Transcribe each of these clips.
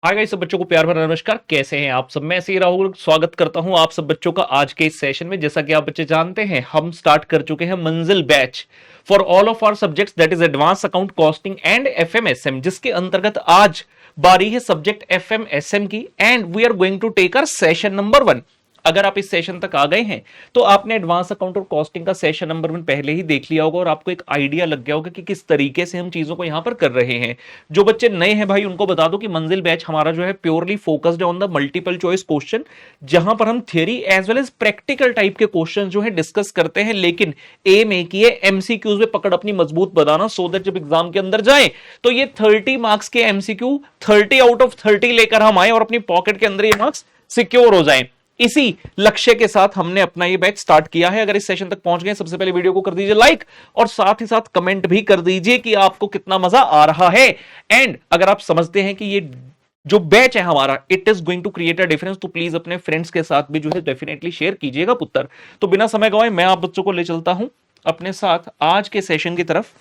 Hi guys, सब बच्चों को प्यार भरा नमस्कार। कैसे हैं आप सब? मैं ऐसे ही राहुल स्वागत करता हूं आप सब बच्चों का आज के इस सेशन में। जैसा कि आप बच्चे जानते हैं, हम स्टार्ट कर चुके हैं Manzil batch for all of our subjects, that is advance account costing and FMSM, जिसके अंतर्गत आज बारी है सब्जेक्ट एफएमएसएम की and we are going to take our session number 1। अगर आप इस सेशन तक आ गए हैं तो आपने एडवांस अकाउंट और कॉस्टिंग का सेशन नंबर 1 पहले ही देख लिया होगा और आपको एक आइडिया लग गया होगा कि किस तरीके से हम चीजों को यहां पर कर रहे हैं। जो बच्चे नए हैं भाई, उनको बता दो कि मंजिल बैच हमारा जो है प्योरली फोकस्ड है on the multiple choice question, जहां पर हम theory as well as practical type के क्वेश्चन जो है डिस्कस करते हैं। लेकिन एम एक ही है, एमसीक्यूज में पकड़ अपनी मजबूत बनाना, सो दैट जब एग्जाम के अंदर जाए तो ये 30 मार्क्स के एमसीक्यू 30 आउट ऑफ 30 लेकर हम आए और अपनी पॉकेट के अंदर ये मार्क्स सिक्योर हो जाए। इसी लक्ष्य के साथ हमने अपना ये बैच स्टार्ट किया है। अगर इस सेशन तक पहुंच गए, सबसे पहले वीडियो को कर दीजिए लाइक और साथ ही साथ कमेंट भी कर दीजिए कि आपको कितना मजा आ रहा है। एंड अगर आप समझते हैं कि ये जो बैच है हमारा it is going to create a difference, तो प्लीज अपने फ्रेंड्स के साथ भी जो है डेफिनेटली शेयर कीजिएगा पुत्र। तो बिना समय गवाए मैं आप बच्चों को ले चलता हूं अपने साथ आज के सेशन की तरफ।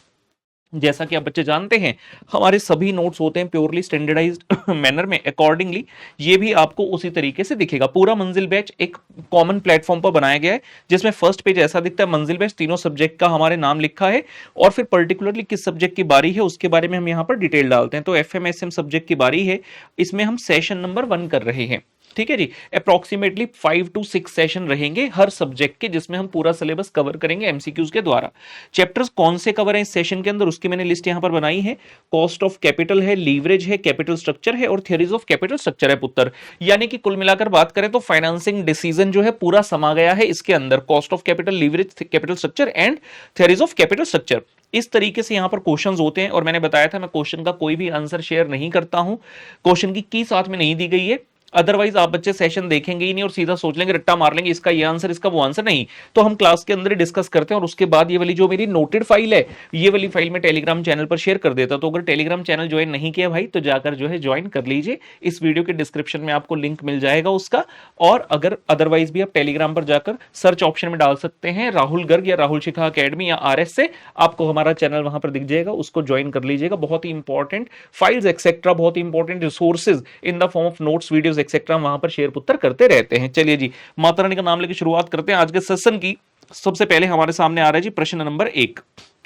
जैसा कि आप बच्चे जानते हैं, हमारे सभी नोट्स होते हैं प्योरली स्टैंडर्डाइज्ड मैनर में। अकॉर्डिंगली ये भी आपको उसी तरीके से दिखेगा। पूरा मंजिल बैच एक कॉमन प्लेटफॉर्म पर बनाया गया है, जिसमें फर्स्ट पेज ऐसा दिखता है, मंजिल बैच, तीनों सब्जेक्ट का हमारे नाम लिखा है और फिर पर्टिकुलरली किस सब्जेक्ट की बारी है उसके बारे में हम यहाँ पर डिटेल डालते हैं। तो एफएमएसएम सब्जेक्ट की बारी है, इसमें हम सेशन नंबर 1 कर रहे हैं। ठीक है जी। अप्रोक्सीमेटली 5 to 6 सेशन रहेंगे हर सब्जेक्ट के, जिसमें हम पूरा सिलेबस कवर करेंगे एमसीक्यूज के द्वारा। चैप्टर्स कौन से कवर हैं इस सेशन के अंदर, उसकी मैंने लिस्ट यहां पर बनाई है। कॉस्ट ऑफ कैपिटल है, लीवरेज है, कैपिटल स्ट्रक्चर है और थियरीज ऑफ कैपिटल स्ट्रक्चर है पुत्र। यानी कि कुल मिलाकर बात करें तो फाइनेंसिंग डिसीजन जो है पूरा समा गया है इसके अंदर। Cost of capital, leverage, capital structure and theories of capital structure. इस तरीके से यहां पर क्वेश्चंस होते हैं और मैंने बताया था मैं क्वेश्चन का कोई भी आंसर शेयर नहीं करता हूं। क्वेश्चन की साथ में नहीं दी गई है, अदरवाइज आप बच्चे सेशन देखेंगे ही नहीं और सीधा सोच लेंगे, रट्टा मार लेंगे, इसका ये आंसर इसका वो आंसर। नहीं, तो हम क्लास के अंदर डिस्कस करते हैं और उसके बाद ये वाली जो मेरी नोटेड फाइल है, ये वाली फाइल मैं टेलीग्राम चैनल पर शेयर कर देता। तो अगर टेलीग्राम चैनल ज्वाइन नहीं किया भाई तो जाकर जो है ज्वाइन कर लीजिए, इस वीडियो के डिस्क्रिप्शन में आपको लिंक मिल जाएगा उसका। और अगर अदरवाइज भी आप टेलीग्राम पर जाकर सर्च ऑप्शन में डाल सकते हैं राहुल गर्ग या राहुल शिखा अकेडमी या आरएस से, आपको हमारा चैनल वहां पर दिख जाएगा, उसको ज्वाइन कर लीजिएगा। बहुत ही इंपॉर्टेंट फाइल्स एक्सेट्रा, बहुत ही important resources in the form of notes, videos etcetera वहां पर शेयर पुत्र करते रहते हैं। चलिए जी, माता रानी का नाम लेकर शुरुआत करते हैं आज के सेशन की। सबसे पहले हमारे सामने आ रहा है जी प्रश्न नंबर 1।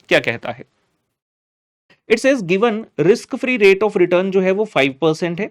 क्या कहता है? It says given risk free rate of return जो है वो 5% है,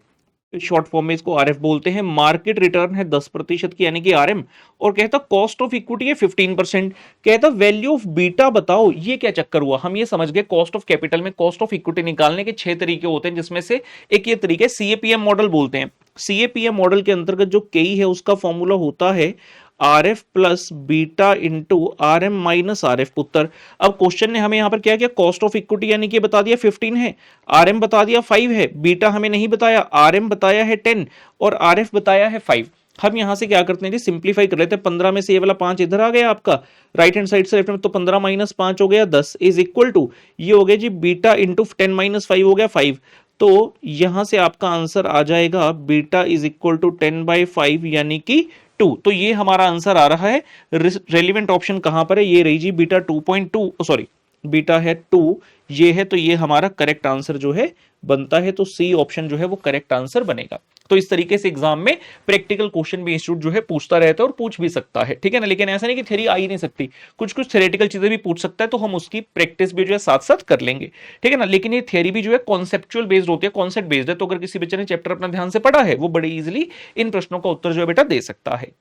शॉर्ट फॉर्म में इसको आरएफ बोलते हैं। मार्केट रिटर्न है 10% की यानी कि आरएम, और कहता कॉस्ट ऑफ इक्विटी है 15%। कहता वैल्यू ऑफ बीटा बताओ। ये क्या चक्कर हुआ? हम ये समझ गए कॉस्ट ऑफ कैपिटल में कॉस्ट ऑफ इक्विटी निकालने के 6 तरीके होते हैं, जिसमें से एक ये तरीके सीएपीएम मॉडल बोलते हैं। सीएपीएम मॉडल के अंतर्गत जो केई है उसका फॉर्मूला होता है R F plus beta into R M minus R F पुत्र। अब क्वेश्चन ने हमें यहां पर क्या किया, कॉस्ट ऑफ इक्विटी यानी कि बता दिया 15 है, आर एम बता दिया 5 है, बीटा हमें नहीं बताया, आर एम बताया है 10 और आर एफ बताया है 5। हम यहां से क्या करते हैं जी, सिंप्लीफाई कर लेते हैं। 15 में से ये वाला 5 इधर आ गया आपका राइट हैंड साइड से लेफ्ट में, तो 15 माइनस 5 हो गया 10 इज इक्वल टू, ये हो गया जी बीटा इंटू 10 माइनस 5 हो गया 5। तो यहां से आपका आंसर आ जाएगा बीटा इज इक्वल टू 10/5 यानी कि 2। तो ये हमारा आंसर आ रहा है। रेलिवेंट ऑप्शन कहां पर है? ये रही जी बीटा 2.2, सॉरी बीटा है 2, ये है। तो ये हमारा करेक्ट आंसर जो है बनता है। तो सी ऑप्शन जो है वो करेक्ट आंसर बनेगा। तो इस तरीके से एग्जाम में प्रैक्टिकल क्वेश्चन भी इंस्टीट्यूट जो है पूछता रहता है और पूछ भी सकता है, ठीक है ना। लेकिन ऐसा नहीं कि थ्योरी आ ही नहीं सकती, कुछ कुछ थ्योरेटिकल चीजें भी पूछ सकता है, तो हम उसकी प्रैक्टिस भी जो है साथ साथ कर लेंगे, ठीक है ना। लेकिन ये थ्योरी भी जो है कॉन्सेप्चुअल बेस्ड होती है, कॉन्सेप्ट बेस्ड है। तो अगर किसी बच्चे ने चैप्टर अपना ध्यान से पढ़ा है, वो बड़े इजिली इन प्रश्नों का उत्तर जो है बेटा दे सकता है।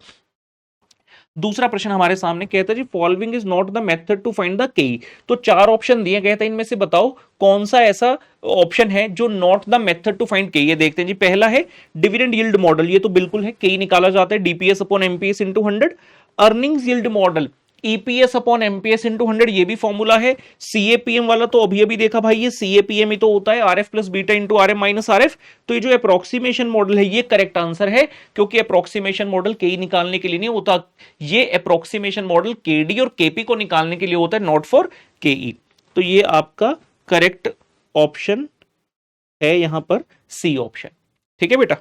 दूसरा प्रश्न हमारे सामने कहता है जी following is not the method to find the K. तो 4 ऑप्शन दिए गए थे, इनमें से बताओ कौन सा ऐसा ऑप्शन है जो not the method to find K. ये देखते हैं जी। पहला है डिविडेंड यील्ड मॉडल, ये तो बिल्कुल है, के निकाला जाता है DPS upon MPS into 100। Earnings yield model EPS upon MPS into 100, ये भी फॉर्मूला है। सीएपीएम वाला तो अभी अभी देखा भाई, ये सीएपीएम ही तो होता है RF plus beta into RM minus RF. तो ये जो अप्रोक्सीमेशन मॉडल है ये करेक्ट आंसर है, क्योंकि अप्रोक्सीमेशन मॉडल के निकालने के लिए नहीं होता, ये अप्रोक्सीमेशन मॉडल केडी और केपी को निकालने के लिए होता है, नॉट फॉर केई। तो ये आपका करेक्ट ऑप्शन है यहां पर सी ऑप्शन, ठीक है बेटा।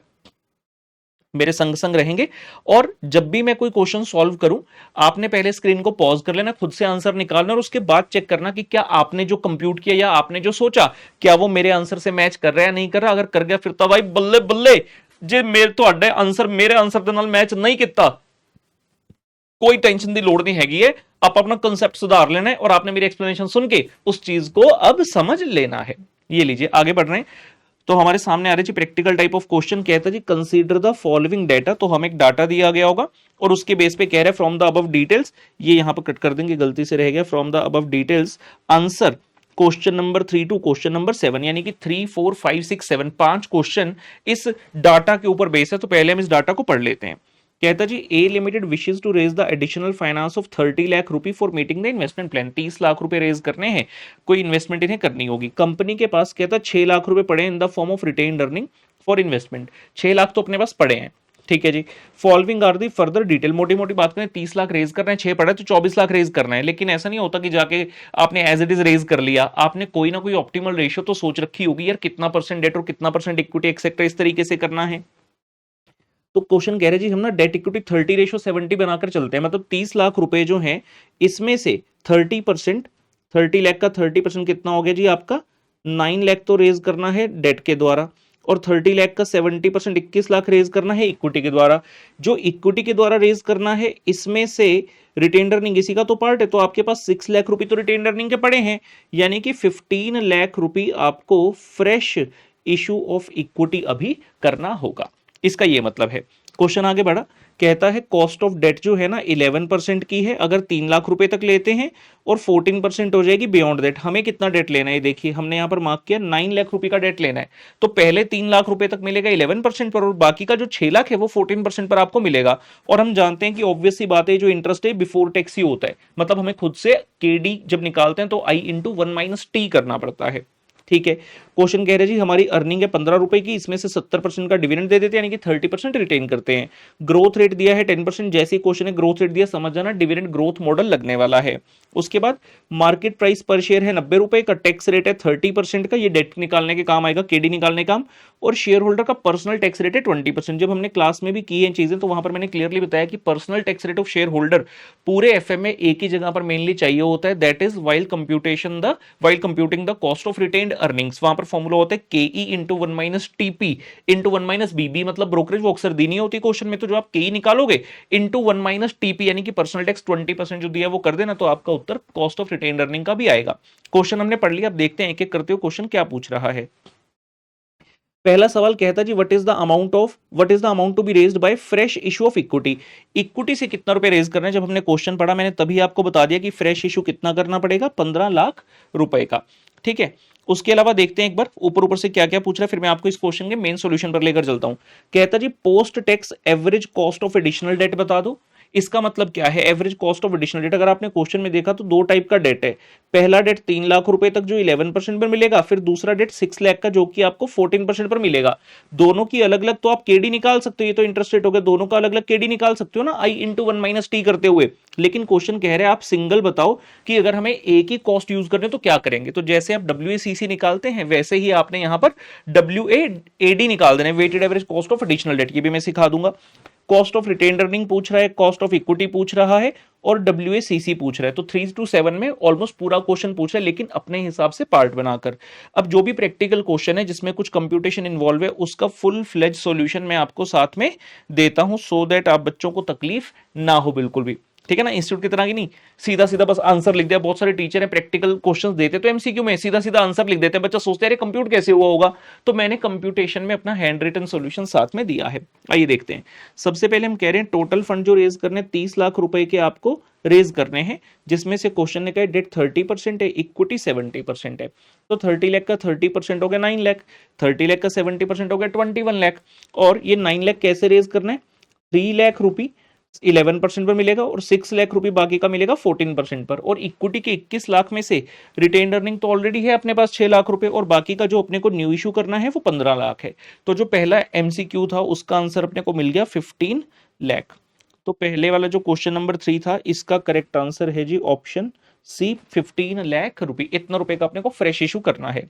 मेरे संग संग रहेंगे। और जब भी मैं कोई क्वेश्चन सॉल्व करूं, आपने पहले स्क्रीन को पॉज कर लेना, खुद से आंसर निकालना और उसके बाद चेक करना कि क्या आपने जो कंप्यूट किया या आपने जो सोचा क्या वो मेरे आंसर से मैच कर रहा है या नहीं कर रहा। अगर कर गया फिर तो भाई बल्ले बल्ले, जे मेरे ਤੁਹਾਡੇ आंसर मेरे आंसर ਦੇ ਨਾਲ मैच नहीं ਕੀਤਾ, कोई टेंशन की लोड़ नहीं हैगी है। आप अपना कंसेप्ट सुधार लेना है और आपने मेरी एक्सप्लेनेशन सुन के उस चीज को अब समझ लेना है। ये लीजिए आगे बढ़ रहे हैं। तो हमारे सामने आ रही थी प्रैक्टिकल टाइप ऑफ क्वेश्चन, कहता जी कंसीडर द फॉलोइंग डाटा। तो हमें एक डाटा दिया गया होगा और उसके बेस पे कह रहा है फ्रॉम द अबव डिटेल्स, ये यहां पर कट कर देंगे, गलती से रह गया, from the above details answer question number 3 to question number 7, यानी कि 3, 4, 5, 6, 7 5 क्वेश्चन इस डाटा के ऊपर बेस है। तो पहले हम इस डाटा को पढ़ लेते हैं। कहता जी A limited wishes to raise the additional finance of 30 lakh rupee for meeting the investment plan. 30 lakh रुपए रेज करने हैं, कोई इन्वेस्टमेंट इन्हें करनी होगी। कंपनी के पास कहता 6 लाख रुपए पड़े in the form of retained earning for investment. 6 lakh तो अपने पास पड़े हैं, ठीक है जी। Following are the further detail, मोटी मोटी बात करें 30 लाख रेज करना है, 6 पड़ा है तो 24 लाख रेज करना है। लेकिन ऐसा नहीं होता कि जाके आपने एज इट इज रेज कर लिया, आपने कोई ना कोई ऑप्टिमल रेशियो तो सोच रखी होगी यार, कितना परसेंट डेट और कितना परसेंट इक्विटी एक्सेट्रा, इस तरीके से करना है। तो क्वेश्चन कह रहे जी हम ना डेट इक्विटी 30:70 बनाकर चलते हैं, मतलब 30 लाख रुपए जो हैं इसमें से 30%, 30 लाख का 30% कितना हो गया जी आपका 9 लाख तो रेज करना है डेट के द्वारा, और 30 लाख का 70% 21 लाख रेज करना है इक्विटी के द्वारा। जो इक्विटी के द्वारा रेज करना है इसमें से रिटेन्ड अर्निंग इसी का तो पार्ट है, तो आपके पास 6 लाख रुपए तो रिटेन्ड अर्निंग के पड़े हैं, यानी कि 15 लाख रुपए आपको फ्रेश इशू ऑफ इक्विटी अभी करना होगा। इसका ये मतलब है। क्वेश्चन आगे बढ़ा, कहता है कॉस्ट ऑफ डेट जो है ना 11% की है अगर 3 लाख रुपए तक लेते हैं, और 14% हो जाएगी बियॉन्ड डेट। हमें कितना डेट लेना है, देखिए हमने यहां पर मार्क किया 9 लाख रुपए का डेट लेना है। तो पहले 3 लाख रुपए तक मिलेगा 11% पर, और बाकी का जो 6 लाख है वो 14% पर आपको मिलेगा। और हम जानते हैं कि ऑब्वियस सी बात है जो इंटरेस्ट है बिफोर टैक्स ही होता है, मतलब हमें खुद से केडी जब निकालते हैं तो आई इंटू 1 - टी करना पड़ता है, ठीक है। क्वेश्चन कह रहे जी हमारी अर्निंग है 15 रुपए की, इसमें से 70% का डिविडेंड दे देते हैं, यानी कि 30% रिटेन करते हैं। ग्रोथ रेट दिया है 10%, जैसे क्वेश्चन है ग्रोथ रेट दिया समझ जाना डिविडेंड ग्रोथ मॉडल लगने वाला है। उसके बाद मार्केट प्राइस पर शेयर है 90 रुपए का, टैक्स रेट है 30% का, ये डेट निकालने के काम आएगा, केडी निकालने काम। और शेयर होल्डर का पर्सनल टैक्स रेट है 20%। जब हमने क्लास में भी की है चीजें तो वहां पर मैंने क्लियरली बताया कि personal tax rate of share holder पूरे एफएम में एक ही जगह पर मेनली चाहिए होता है, that is while computing the cost of retained earnings. वहां पर फॉर्मूला होता है केई इंटू 1 - टीपी इंटू 1 - बीबी, मतलब ब्रोकरेज वो अक्सर दी नहीं होती क्वेश्चन में, तो जो आप केई निकालोगे इंटू 1 - टीपी यानी कि पर्सनल टैक्स 20% जो दिया वो कर देना, तो आपका उत्तर कॉस्ट ऑफ रिटेन्ड अर्निंग का भी आएगा। क्वेश्चन हमने पढ़ लिया, अब देखते हैं एक एक करते हुए क्वेश्चन क्या पूछ रहा है। पहला सवाल कहता जी what is the amount to be raised by fresh issue of equity. Equity से कितना रुपए रेज करना है, जब हमने क्वेश्चन पढ़ा मैंने तभी आपको बता दिया कि फ्रेश इशू कितना करना पड़ेगा, 15 लाख रुपए का, ठीक है। उसके अलावा देखते हैं एक बार ऊपर ऊपर से क्या क्या पूछ रहा है, फिर मैं आपको इस क्वेश्चन के मेन सॉल्यूशन पर लेकर चलता हूं। कहता जी post tax average cost of additional debt बता दो। इसका मतलब क्या है average cost of additional debt, अगर आपने क्वेश्चन में देखा तो दो टाइप का डेट है। पहला डेट 3 लाख रुपए तक जो 11% पर मिलेगा, फिर दूसरा डेट 6 लाख का जो कि आपको 14% पर मिलेगा। दोनों की अलग अलग तो आप केडी निकाल सकते हो, ये तो इंटरेस्ट रेट हो गया, दोनों का अलग अलग केडी निकाल सकते हो ना आई इंटू 1 - टी करते हुए। लेकिन क्वेश्चन कह रहे हैं आप सिंगल बताओ कि अगर हमें एक ही कॉस्ट यूज करने तो क्या करेंगे। तो जैसे आप WACC निकालते हैं वैसे ही आपने यहां पर WAAD निकाल देना, weighted average cost of additional debt, ये भी मैं सिखा दूंगा। कॉस्ट ऑफ रिटेन्ड अर्निंग पूछ रहा है, कॉस्ट ऑफ इक्विटी पूछ रहा है और WACC पूछ रहा है। तो 3 to 7 में ऑलमोस्ट पूरा क्वेश्चन पूछ रहा है, लेकिन अपने हिसाब से पार्ट बनाकर। अब जो भी प्रैक्टिकल क्वेश्चन है जिसमें कुछ कंप्यूटेशन इन्वॉल्व है उसका फुल फ्लेज सॉल्यूशन मैं आपको साथ में देता हूं, सो दैट आप बच्चों को तकलीफ ना हो बिल्कुल भी, ठीक है ना। इंस्टीट्यूट की तरह की नहीं सीधा सीधा बस आंसर लिख दिया। बहुत सारे टीचर हैं प्रैक्टिकल क्वेश्चंस देते तो MCQ में सीधा सीधा आंसर लिख देते हैं, बच्चा सोचते हैं कंप्यूट कैसे हुआ होगा। तो मैंने कंप्यूटेशन में अपना हैंड रिटन सॉल्यूशन साथ में दिया है। आइए देखते हैं। सबसे पहले हम कह रहे हैं टोटल फंड जो रेज करने 30 लाख रुपए के आपको रेज करने हैं, जिसमें से क्वेश्चन ने कहा डेट 30% है, इक्विटी 70% है। तो 30 लाख का 30% हो गया 9 लाख, 30 लाख का 70% हो गया 21 लाख। और ये 9 लाख कैसे रेज करना है, 3 लाख रुपए 11% पर मिलेगा और 6 लाख रुपए बाकी का मिलेगा 14% पर। और इक्विटी के 21 लाख में से रिटेन्ड अर्निंग तो ऑलरेडी है अपने पास 6 लाख रुपए, और बाकी का जो अपने को न्यू इशू करना है वो 15 लाख है। तो जो पहला MCQ था उसका आंसर अपने को मिल गया 15 लाख। तो पहले वाला जो क्वेश्चन नंबर 3 था इसका करेक्ट आंसर है जी ऑप्शन C, 15 लाख रुपए। इतना रुपए का अपने को फ्रेश इशू करना है।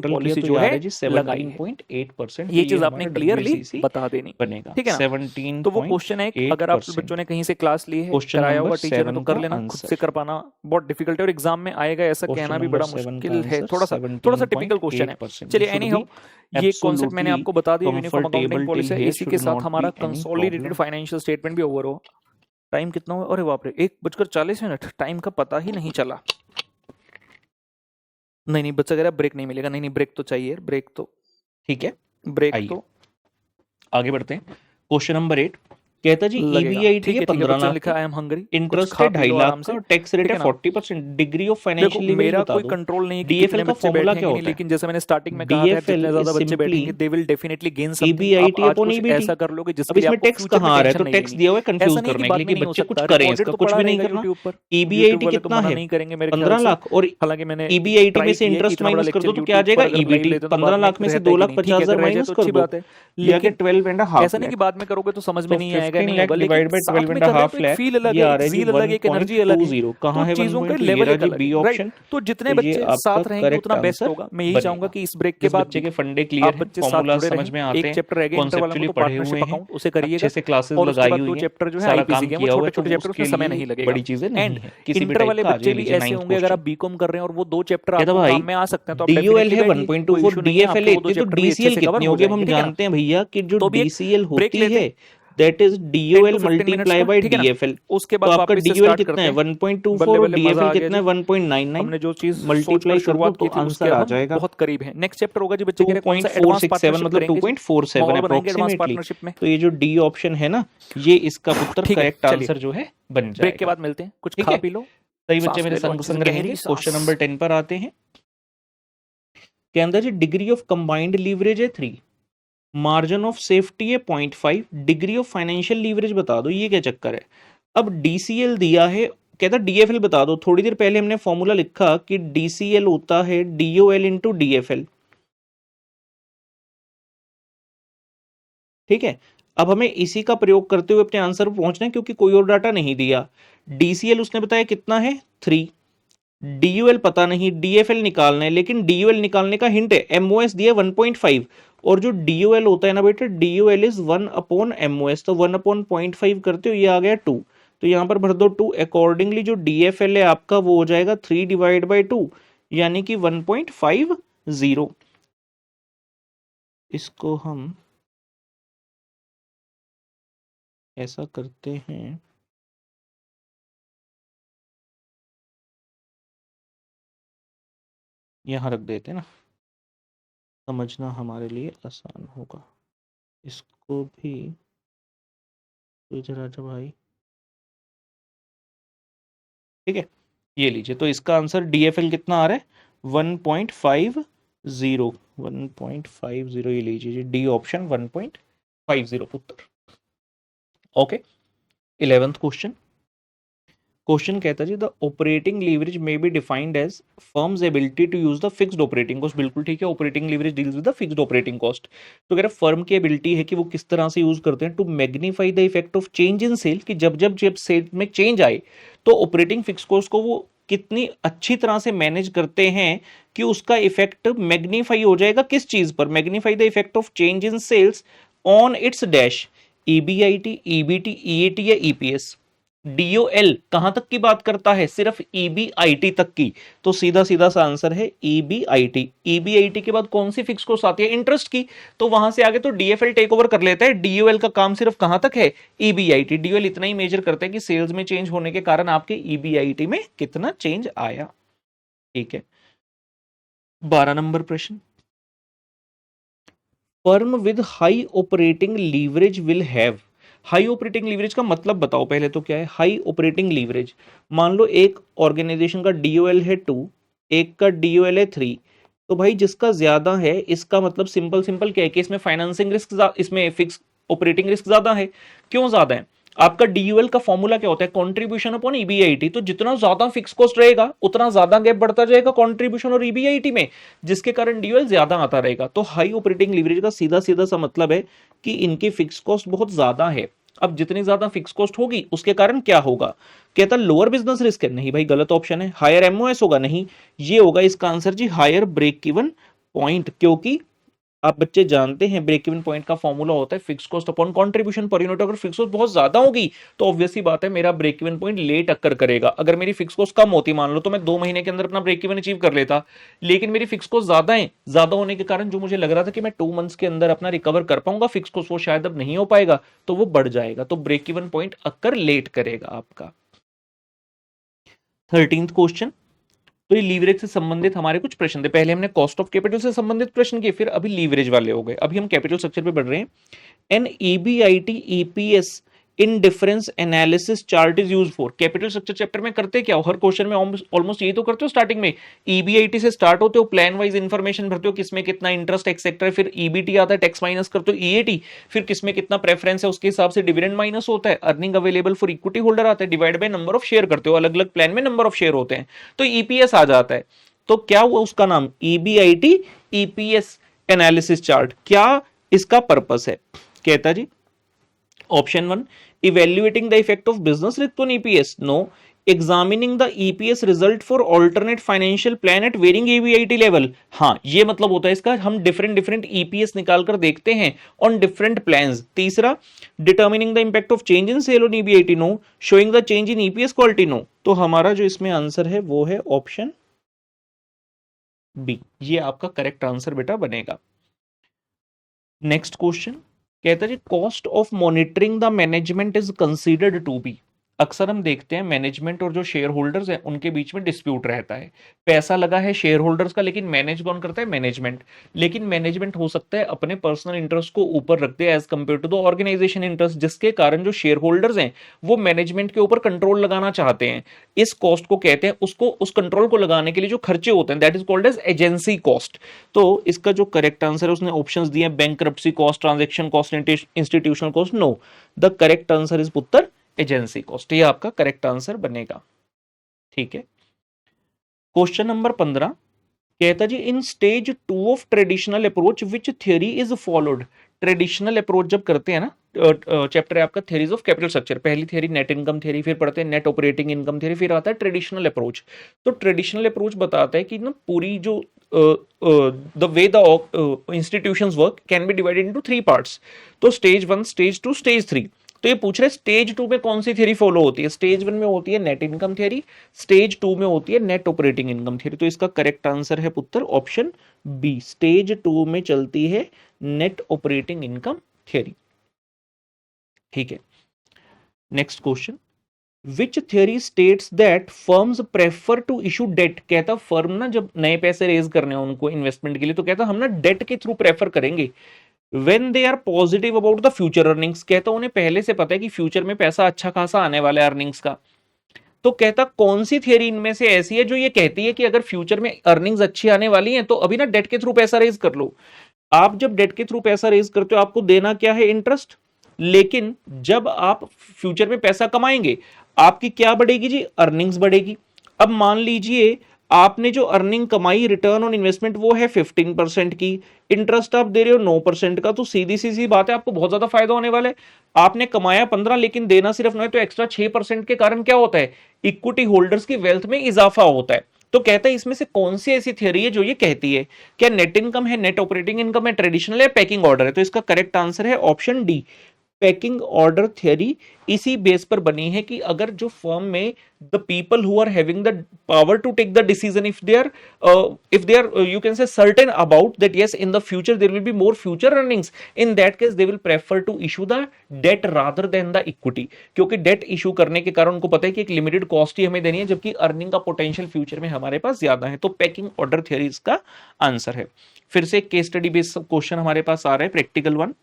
अकाउंटिंग टोटल किया पॉलिसी तो जो ये आ रहा है है जी लगाई है। 17.8%। ये चीज आपने क्लियरली बता देनी, ठीक है ना। तो वो क्वेश्चन है, अगर आप बच्चों ने कहीं से क्लास ली है, क्वेश्चन कराया नंबर होगा टीचर ने, तो 7 कर का लेना। खुद से आंसर। कर पाना बहुत डिफिकल्ट है और एग्जाम में आएगा ऐसा कहना क्वेश्चन भी नंबर बड़ा 7 का मुश्किल है। आंसर थोड़ा सा टिपिकल क्वेश्चन है। 17.8%। चलिए एनी हाउ, ये कॉन्सेप्ट मैंने आपको बता दिया यूनिफॉर्म अकाउंटिंग पॉलिसी है। इसी के साथ हमारा कंसोलिडेटेड फाइनेंशियल स्टेटमेंट भी ओवर हो। टाइम कितना हुआ? अरे बाप रे, 1:40। टाइम का पता ही नहीं चला। नहीं बच्चा कह रहा ब्रेक नहीं मिलेगा। नहीं ब्रेक तो चाहिए, ब्रेक तो ठीक है, ब्रेक आइए। तो आगे बढ़ते हैं। क्वेश्चन नंबर 8 कहता जी ईबीआईटी है 15 लाख लिखा है, हम इंटरेस्ट है 2.5 लाख का, टैक्स रेट है 40%, डिग्री ऑफ फाइनेंशियल लीवरेज मेरा बता कोई दो। कंट्रोल नहीं है कि डीएफएल कितने का बच्चे फॉर्मूला क्या बैठेंगे नहीं, होता है? लेकिन जैसे मैंने स्टार्टिंग में कहा था, जितने ज्यादा बच्चे बैठेंगे they will definitely gain something. EBIT आप आज अपॉन कुछ ईबीटी। ऐसा कर लोगे अब जिसके लिए इसमें आपको टैक्स फ्यूचर में कहाँ आ रहा है? टेंशन तो नहीं टैक्स लेनी। दिया हुआ है, कंफ्यूज ऐसा नहीं कि करने के बाद लिए में कि नहीं हो बच्चे कुछ सकता, करें, रिकॉर्डेड इसका तो कुछ पड़ा भी नहीं रहेगा करना। यूट्यूब पर। ईबीआईटी यूट्यूब वाले तो कितना मना है? नहीं करेंगे मेरे 15 ख्याल से। लाख। और हालांकि मैंने ईबीआईटी में ट्राई से किया है कि इंटरेस्ट इतना बड़ा माइनस कर लेक्चर दो तो क्या आ यूट्यूब जाएगा? पर अगर लाइव ईबीटी लेते हैं तो 15 बाद में लाख में से रहता है 2 कि लाख नहीं। 50 ठीक है, हजार अगर रह जाए माइनस तो कर अच्छी दो, बात है, ये आ गया लेकिन 12.5 ऐसा नहीं कि लाख। बाद में करोगे तो समझ में तो नहीं आएगा, 15 नहीं लाख होगा, लेकिन डिवाइड बाय साथ में कर रहे हैं तो 12.5 एक लाख, फील अलग ये है, आ एक रहा है जी जील अलग है, एक एनर्जी अलग है। 1.20। तो कहाँ है चीजों का 1.2? ये लेवल रहा एक जी अलग बी है, राइट। ऑप्शन। तो जितने तो ये बच्चे आपका साथ रहेंगे करेक्ट उतना बेस्ट आंसर होगा। मैं यही चाहूंगा बनेगा। कि इस ब्रेक के जिस बाद बच्चे भी के फंडे क्लियर आप हैं, बच्चे साथ फॉर्मूला जुड़े समझ रहें। में आते एक हैं, चैप्टर रह गया इंटर वालों को, कॉन्सेप्चुअली तो पढ़े हुए पार्टनरशिप हैं, अकाउंट उसे अच्छे करिएगा। से क्लासेस और उसके लगाई बाद हुई 2 हैं, चैप्टर जो है सारा आईपीसी काम के हैं, वो किया हुआ है, छोटे तो छोटे वो चैप्टर, उसमें उसके समय लिए नहीं लगेगा। बड़ी चीजें एंड नहीं है। किसी भी इंटर टाइप वाले का आ बच्चे जाए भी लीजिए ऐसे 9th होंगे, अगर क्वेश्चन। आप बीकॉम कर रहे हैं और वो 2 चैप्टर कहता आपको भाई काम में आ सकते हैं, तो आप डीयूएल डेफिनेटली है बैठिए, कोई 1.24, इशू नहीं है, डीएफएल आपके है वो 2 इतनी, तो चैप्टर भी अच्छे डीसीएल से कवर कितनी हो होगी? अब जाएंगे। हम ठीक है ना? जानते हैं भैया कि जो तो भी एक डीसीएल ब्रेक होती लेते है हैं that is 10 DUL to 15 minutes multiply का, बाय ठीक है ना? डीएफएल। उसके तो बाद आपका वापस से डीयूएल स्टार्ट कितना करते है? हैं। 1.24 बल्ले और बल्ले, मजा डीएफएल आ गया कितना जी। है? 1.99। हमने जो चीज सोचकर मल्टीप्लाई कर दो शुरुआत तो की थी उसके आंसर आ हम जाएगा बहुत करीब हैं। नेक्स्ट चैप्टर होगा जी, बच्चे कह रहे हैं कौन सा? एडवांस 2.467, पार्टनरशिप मतलब करेंगे जी, 2.47 माहौल बनाएंगे एडवांस अप्रोक्सीमेटली। पार्टनरशिप में। तो ये जो डी ऑप्शन है ना, ये इसका उत्तर ठीक है, करेक्ट चलिए आंसर जो है बन ब्रेक के जाएगा। बाद मिलते हैं, कुछ ठीक खा है, पी लो, सही बच्चे सांस मेरे ले लो संग अच्छे से संग गहरी रहेंगे। क्वेश्चन सांस। नंबर 10 पर आते हैं। के अंदर जी डिग्री ऑफ कंबाइंड लीवरेज है 3, मार्जिन ऑफ सेफ्टी है 0.5, डिग्री ऑफ फाइनेंशियल लीवरेज बता दो। ये क्या चक्कर है? अब डीसीएल दिया है, कहता डीएफएल बता दो। थोड़ी देर पहले हमने फॉर्मूला लिखा कि डीसीएल होता है डीओएल इंटू डीएफएल। ठीक है, अब हमें इसी का प्रयोग करते हुए अपने आंसर पर पहुंचना है, क्योंकि कोई और डाटा नहीं दिया। डीसीएल उसने बताया कितना है 3, डीयूएल पता नहीं, डीएफएल निकालना है, लेकिन डीयूएल निकालने का हिंट है, एमओएस दिया 1.5, और जो डीयूएल होता है ना बेटा, डीयूएल इज 1 अपॉन एमओएस, तो 1 अपॉन 0.5 करते हो, ये आ गया 2, तो यहां पर भर दो 2। अकॉर्डिंगली जो डीएफएल है आपका वो हो जाएगा 3 डिवाइड बाई 2, यानी कि 1.50। इसको हम ऐसा करते हैं, यहां रख देते हैं ना, समझना हमारे लिए आसान होगा। इसको भी तो इधर आजा भाई। ठीक है, ये लीजिए, तो इसका आंसर डीएफएल कितना आ रहा है? 1.50। 1.50, ये लीजिए जी, डी ऑप्शन 1.50 उत्तर। Okay, 11th question. क्वेश्चन कहता है जी the operating leverage may be defined as firm's ability to use the fixed operating cost. बिल्कुल ठीक है, operating leverage deals with the fixed operating cost. तो कह रहा फर्म की एबिलिटी है कि वो किस तरह से यूज करते हैं to magnify the effect of change in sale, कि जब जब जब सेल में चेंज आए तो ऑपरेटिंग फिक्स कॉस्ट को वो कितनी अच्छी तरह से मैनेज करते हैं कि उसका इफेक्ट मैग्नीफाई हो जाएगा। किस चीज पर? Magnify the effect of change in sales on its dash, EBIT, EBT, EAT या ईपीएस। डीओएल कहां तक की बात करता है? सिर्फ ईबीआईटी तक की, तो सीधा सीधा सा आंसर है ईबीआईटी। ईबीआईटी के बाद कौन सी फिक्स कॉस्ट आती है? इंटरेस्ट की, तो वहां से आगे तो डीएफएल टेक ओवर कर लेता है। डीओएल का काम सिर्फ कहां तक है? ईबीआईटी। डीओएल इतना ही मेजर करते हैं कि सेल्स में चेंज होने के कारण आपके ईबीआईटी में कितना चेंज आया। ठीक है, 12 नंबर प्रश्न। Firm with high operating leverage will have, high operating leverage का मतलब बताओ पहले तो क्या है हाई ऑपरेटिंग लीवरेज। मान लो एक ऑर्गेनाइजेशन का डीओएल है 2, एक का डीओएल है 3, तो भाई जिसका ज्यादा है इसका मतलब सिंपल सिंपल क्या है कि इसमें फाइनेंसिंग रिस्क, इसमें फिक्स ऑपरेटिंग रिस्क ज्यादा है। क्यों ज्यादा है? आपका डीयूएल का फॉर्मूला क्या होता है? Contribution upon EBIT. तो जितना ज्यादा फिक्स कॉस्ट रहेगा उतना ज्यादा गैप बढ़ता जाएगा कंट्रीब्यूशन और ईबीआईटी में, जिसके कारण डीयूएल ज्यादा आता रहेगा। तो हाई ऑपरेटिंग लीवरेज का सीधा सीधा सा मतलब है कि इनकी फिक्स कॉस्ट बहुत ज्यादा है। अब जितनी ज्यादा फिक्स कॉस्ट होगी उसके कारण क्या होगा? कहता लोअर बिजनेस रिस्क है, नहीं भाई गलत ऑप्शन है। हायर एमओएस होगा, नहीं, ये होगा इसका आंसर जी हायर ब्रेक इवन पॉइंट, क्योंकि आप बच्चे जानते हैं ब्रेक इवन पॉइंट का फॉर्मूला होता है fix cost upon contribution per unit. अगर फिक्स कॉस्ट बहुत ज्यादा होगी तो ऑब्वियस सी बात है मेरा break even point late occur करेगा। अगर मेरी फिक्स कॉस्ट कम होती मान लो तो मैं 2 महीने के अंदर अपना ब्रेक इवन अचीव कर लेता, लेकिन मेरी फिक्स कॉस्ट ज्यादा है, ज्यादा होने के कारण जो मुझे लग रहा था कि मैं 2 मंथ्स के अंदर अपना रिकवर कर पाऊंगा फिक्स कॉस्ट, वो शायद अब नहीं हो पाएगा, तो वो बढ़ जाएगा। तो break even point occur late करेगा आपका। 13th question. तो ये लीवरेज से संबंधित हमारे कुछ प्रश्न थे। पहले हमने कॉस्ट ऑफ कैपिटल से संबंधित प्रश्न किए, फिर अभी लीवरेज वाले हो गए, अभी हम कैपिटल स्ट्रक्चर पे बढ़ रहे हैं। An EBIT EPS indifference analysis chart is use for. Capital structure chapter में करते क्या हो, हर क्वेश्चन में ऑलमोस्ट यही तो करते हो। स्टार्टिंग में EBIT से स्टार्ट होते हो, प्लान वाइज इंफॉर्मेशन भरते हो, किसमें कितना इंटरेस्ट एक्सेट्रा, फिर EBT आता है, टैक्स माइनस करते हो EAT, फिर किसमें कितना प्रेफरेंस है उसके हिसाब से डिविडेंड माइनस होता है, earning available for equity holder आता है, divide by number of share करते हो, अलग अलग प्लान में नंबर ऑफ शेयर होते हैं, तो EPS आ जाता है। तो क्या हुआ उसका नाम EBIT EPS एनालिसिस चार्ट। क्या इसका पर्पस है, कहता जी option 1 evaluating the effect of business risk on EPS, no examining the EPS result for alternate financial plan at varying EBIT level. हाँ, ये मतलब होता है इसका, हम डिफरेंट डिफरेंट EPS निकाल कर देखते हैं ऑन डिफरेंट प्लान्स। तीसरा determining the impact of change in sale on EBIT, no showing the change in EPS quality, no. तो हमारा जो इसमें आंसर है वो है ऑप्शन बी, ये आपका करेक्ट आंसर बेटा बनेगा। नेक्स्ट क्वेश्चन कहता है cost of monitoring the management is considered to be. अक्सर हम देखते हैं मैनेजमेंट और जो शेयर होल्डर्स हैं उनके बीच में डिस्प्यूट रहता है, पैसा लगा है शेयर होल्डर्स का, लेकिन मैनेज कौन करता है, मैनेजमेंट। लेकिन मैनेजमेंट हो सकता है अपने पर्सनल इंटरेस्ट को ऊपर रख दे as compare to the organisation interest, जिसके कारण जो शेयर होल्डर्स हैं वो मैनेजमेंट के ऊपर कंट्रोल लगाना चाहते हैं। इस कॉस्ट को कहते हैं, उसको उस कंट्रोल को लगाने के लिए जो खर्चे होते हैं that is called as agency cost. तो इसका जो करेक्ट आंसर है उसने ऑप्शंस दिए bankruptcy cost, transaction cost, institutional cost, no the correct answer is पुत्र एजेंसी कॉस्ट। ये आपका करेक्ट आंसर बनेगा। ठीक है, क्वेश्चन नंबर 15 कहता जी in stage 2 of traditional approach which theory is followed. Traditional approach जब करते हैं ना, चैप्टर है आपका थ्योरीज ऑफ कैपिटल स्ट्रक्चर, पहली थ्योरी नेट इनकम थ्योरी, फिर पढ़ते हैं नेट ऑपरेटिंग इनकम थ्योरी, फिर आता है ट्रेडिशनल अप्रोच। तो ट्रेडिशनल अप्रोच बताता है कि ना पूरी जो the way the institutions work can be divided into 3 parts. तो स्टेज 1, स्टेज 2, स्टेज 3। तो ये पूछ रहे स्टेज 2 में कौन सी थ्योरी फॉलो होती है। स्टेज 1 में होती है नेट इनकम थ्योरी, स्टेज 2 में होती है नेट ऑपरेटिंग इनकम थ्योरी। तो इसका करेक्ट आंसर है पुत्र ऑप्शन बी, स्टेज 2 में चलती है नेट ऑपरेटिंग इनकम थ्योरी। ठीक है, next question which theory states that firms prefer to issue debt. कहता फर्म ना जब नए पैसे रेज करने हैं उनको इन्वेस्टमेंट के लिए, तो कहता हम ना डेट के थ्रू प्रेफर करेंगे when they are positive about the future earnings। कहता उन्हें पहले से पता है कि फ्यूचर में पैसा अच्छा खासा आने वाला है अर्निंग्स का। तो कहता कौन सी थियरी इनमें से ऐसी है जो ये कहती है कि अगर फ्यूचर में अर्निंग्स अच्छी आने वाली हैं तो अभी ना डेट के थ्रू पैसा रेज कर लो। आप जब डेट के थ्रू पैसा रेज करते हो आपको देना क्या है, इंटरेस्ट। लेकिन जब आप फ्यूचर में पैसा कमाएंगे आपकी क्या बढ़ेगी जी, अर्निंग्स बढ़ेगी। अब मान लीजिए आपने जो अर्निंग कमाई, रिटर्न ऑन इन्वेस्टमेंट वो है 15% की, इंटरेस्ट आप दे रहे हो 9% का, तो सीधी सीधी बात है आपको बहुत ज्यादा फायदा होने वाला है। आपने कमाया 15 लेकिन देना सिर्फ 9 है, तो एक्स्ट्रा 6% के कारण क्या होता है, इक्विटी होल्डर्स की वेल्थ में इजाफा होता है। तो कहता है इसमें से कौन सी ऐसी थियरी है जो ये कहती है क्या नेट इनकम है, नेट ऑपरेटिंग इनकम है, ट्रेडिशनल है, पैकिंग ऑर्डर है। तो इसका करेक्ट आंसर है option D, pecking order theory. इसी बेस पर बनी है कि अगर जो फर्म में the people who are having the power to take the decision, if they are you can say certain about that yes in the future there will be more future earnings, in that case they will prefer to issue the debt rather than the equity. क्योंकि debt issue करने के कारण उनको पता है कि एक limited cost ही हमें देनी है, जबकि अर्निंग का पोटेंशियल फ्यूचर में हमारे पास ज्यादा है। तो पैकिंग ऑर्डर थ्योरी इसका आंसर है। फिर से केस स्टडी बेस्ड क्वेश्चन हमारे पास आ रहा है, प्रैक्टिकल वन।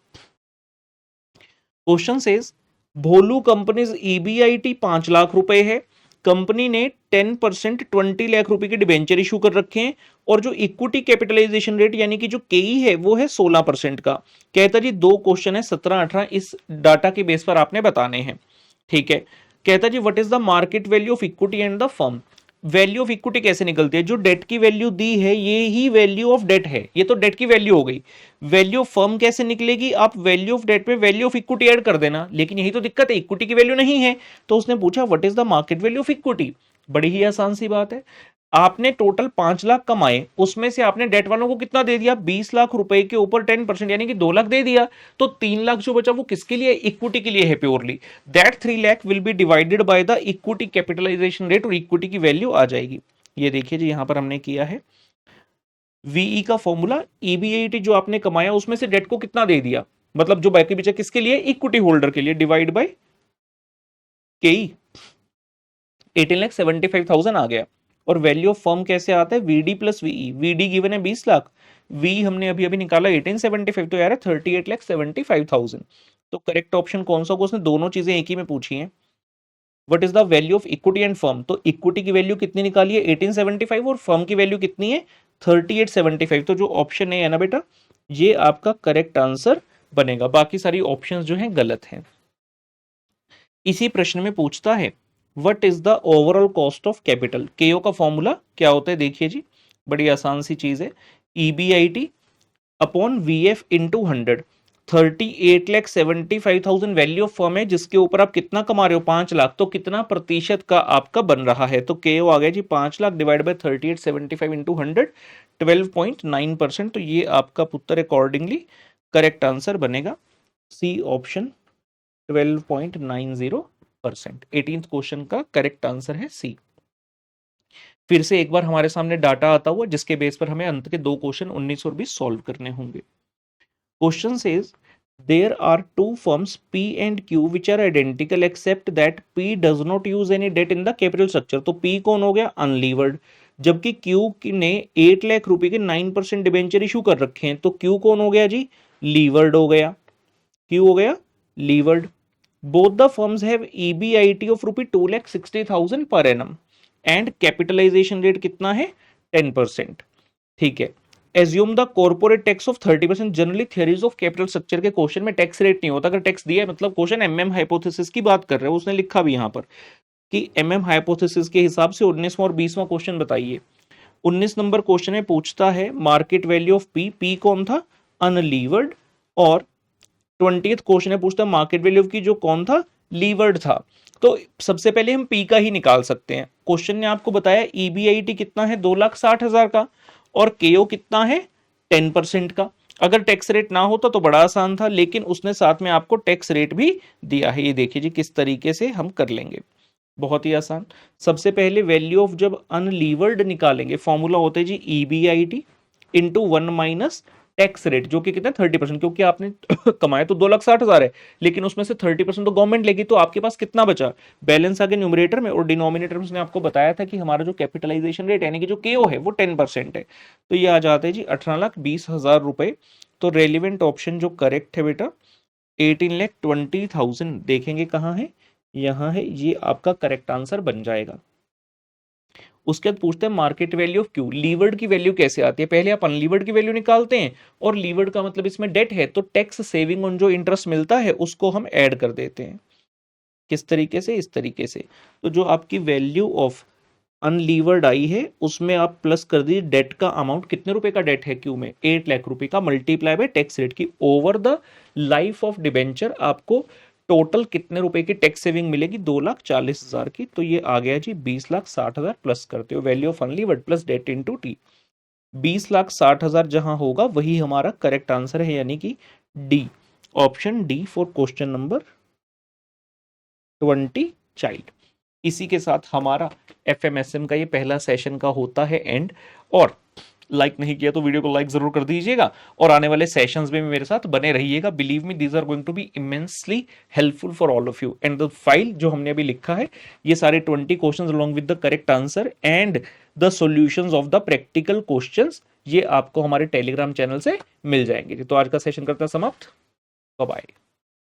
क्वेश्चन सेज भोलू कंपनीज EBIT 5 लाख रुपए है, कंपनी ने 10% 20 लाख रुपए के डिबेंचर इशू कर रखे हैं, और जो इक्विटी कैपिटलाइजेशन रेट यानी कि जो केई है वो है 16% का। कहता जी दो क्वेश्चन है 17-18 इस डाटा के बेस पर आपने बताने हैं। ठीक है, कहता जी what is the market value of equity and the firm. Value of equity कैसे निकलती है, जो डेट की वैल्यू दी है ये ही वैल्यू ऑफ डेट है, ये तो डेट की वैल्यू हो गई। वैल्यू ऑफ फर्म कैसे निकलेगी, आप वैल्यू ऑफ डेट पे वैल्यू ऑफ इक्विटी ऐड कर देना, लेकिन यही तो दिक्कत है, इक्विटी की वैल्यू नहीं है। तो उसने पूछा what is the market value of equity. बड़ी ही आसान सी बात है, आपने टोटल 5 लाख कमाए, उसमें से आपने डेट वालों को कितना दे दिया, 20 लाख रुपए के ऊपर 10% यानी कि 2 लाख दे दिया। तो 3 लाख जो बचा वो किसके लिए, इक्विटी के लिए है purely. That 3 lakh will be divided by the equity capitalisation rate, और इक्विटी की वैल्यू आ जाएगी। ये देखिए जी यहां पर हमने किया है वीई का फॉर्मूला, EBIT जो आपने कमाया उसमें से डेट को कितना दे दिया, मतलब जो बाकी बचा किसके लिए, इक्विटी होल्डर के लिए, डिवाइड बाय केई 18,75,000 आ गया। और वैल्यू ऑफ फर्म कैसे आता है, VD plus VE, VD given है 20 लाख, वी हमने अभी अभी निकाला 1875, तो यार 38,75,000। तो करेक्ट ऑप्शन कौन सा होगा, उसने दोनों चीजें एक ही में पूछी हैं। What is the value of equity and firm, तो इक्विटी की वैल्यू कितनी निकाली है 1875 और फर्म की वैल्यू कितनी है 3875। तो जो ऑप्शन है ना बेटा, ये आपका करेक्ट आंसर बनेगा, बाकी सारी ऑप्शंस जो हैं गलत हैं। इसी प्रश्न में पूछता है what is the overall cost of capital, केओ का फॉर्मूला क्या होता है, देखिए जी बड़ी आसान सी चीज है, EBIT upon V F into 100। 38,75,000 value of firm है, जिसके ऊपर आप कितना कमा रहे हो 5 लाख, तो कितना प्रतिशत का आपका बन रहा है, तो के आ गया जी 5 लाख डिवाइड बाय 3875 इंटू 100, 12.9%। तो ये आपका पुत्र अकॉर्डिंगली करेक्ट आंसर बनेगा सी ऑप्शन 12.90%। 18th क्वेश्चन का करेक्ट आंसर है सी। फिर से एक बार हमारे सामने डाटा आता हुआ, जिसके बेस पर हमें अंत के दो क्वेश्चन 19 और 20 सॉल्व करने होंगे। Question says there are two firms P and Q which are identical except that P does not use any debt in the capital structure। तो P कौन हो गया अनलीवर्ड, जबकि Q ने 8 लाख रुपए के 9% डिबेंचर इशू कर रखे हैं, तो Q कौन हो गया जी लीवर्ड हो गया, Q हो गया levered. Both the firms have EBIT of ₹2,60,000 per annum and capitalisation rate कितना है 10%। ठीक है, assume the corporate tax of 30%। Generally theories of capital structure के क्वेश्चन में टैक्स रेट नहीं होता, अगर टैक्स दिया है मतलब क्वेश्चन एमएम हाइपोथेसिस की बात कर रहे हो, उसने लिखा भी यहां पर कि एमएम हाइपोथेसिस के हिसाब से 19वां और 20वां क्वेश्चन बताइए। 19 नंबर क्वेश्चन में पूछता है market value of P, P कौन था अनलीवर्ड, और 20th क्वेश्चन में पूछता है मार्केट वैल्यू ऑफ की जो कौन था लीवर्ड था। तो सबसे पहले हम पी का ही निकाल सकते हैं। क्वेश्चन ने आपको बताया ईबीआईटी कितना है 2,60,000 का, और केओ कितना है 10% का। अगर टैक्स रेट ना होता तो बड़ा आसान था, लेकिन उसने साथ में आपको टैक्स रेट भी दिया है। ये देखिए जी किस तरीके से हम कर लेंगे, बहुत ही आसान। सबसे पहले वैल्यू ऑफ जब अनलीवर्ड निकालेंगे, फॉर्मूला होता है जी EBIT into 1 minus tax rate, जो कि कितना 30%, क्योंकि आपने कमाया तो 2,60,000 है, लेकिन उसमें से 30% तो गवर्नमेंट लेगी, तो आपके पास कितना बचा बैलेंस आगे न्यूमरेटर में, और डिनोमिनेटर में उसने आपको बताया था कि हमारा जो कैपिटलाइजेशन रेट यानी कि जो केओ है वो 10% है। तो ये आ जाते हैं जी 18,20,000 रुपए। तो रेलिवेंट ऑप्शन जो करेक्ट है बेटा 18,20,000, देखेंगे कहाँ है, यहाँ है, ये आपका करेक्ट आंसर बन जाएगा। उसके बाद पूछते हैं market value of Q, levered की वैल्यू कैसे आती है, पहले आप अनलीवर्ड की वैल्यू निकालते हैं, और लीवर्ड का मतलब इसमें डेट है, तो टैक्स सेविंग ऑन जो इंटरेस्ट मिलता है उसको हम ऐड कर देते हैं। किस तरीके से, इस तरीके से। तो जो आपकी वैल्यू ऑफ अनलीवर्ड आई है उसमें आप प्लस कर दीजिए डेट का अमाउंट, कितने रुपए का डेट है क्यू में 8 लाख रुपए का, मल्टीप्लाई बाय टैक्स रेट की over the life of debenture, आपको टोटल कितने रुपए की टैक्स सेविंग मिलेगी 2,40,000 की। तो ये आ गया जी 20,60,000 प्लस करते हो value of unlevered plus debt into T, 20,60,000 जहां होगा वही हमारा करेक्ट आंसर है, यानी कि D, option D for question number 20 child. इसी के साथ हमारा एफएमएसएम का ये पहला सेशन का होता है एंड। और लाइक नहीं किया तो वीडियो को लाइक जरूर कर दीजिएगा, और आने वाले सेशंस में भी मेरे साथ बने रहिएगा। Believe me these are going to be immensely helpful for all of you. And the file जो हमने अभी लिखा है, ये सारे 20 questions along with the correct answer and the solutions of the practical questions, ये आपको हमारे टेलीग्राम चैनल से मिल जाएंगे। तो आज का सेशन करते हैं समाप्त, बाय बाय।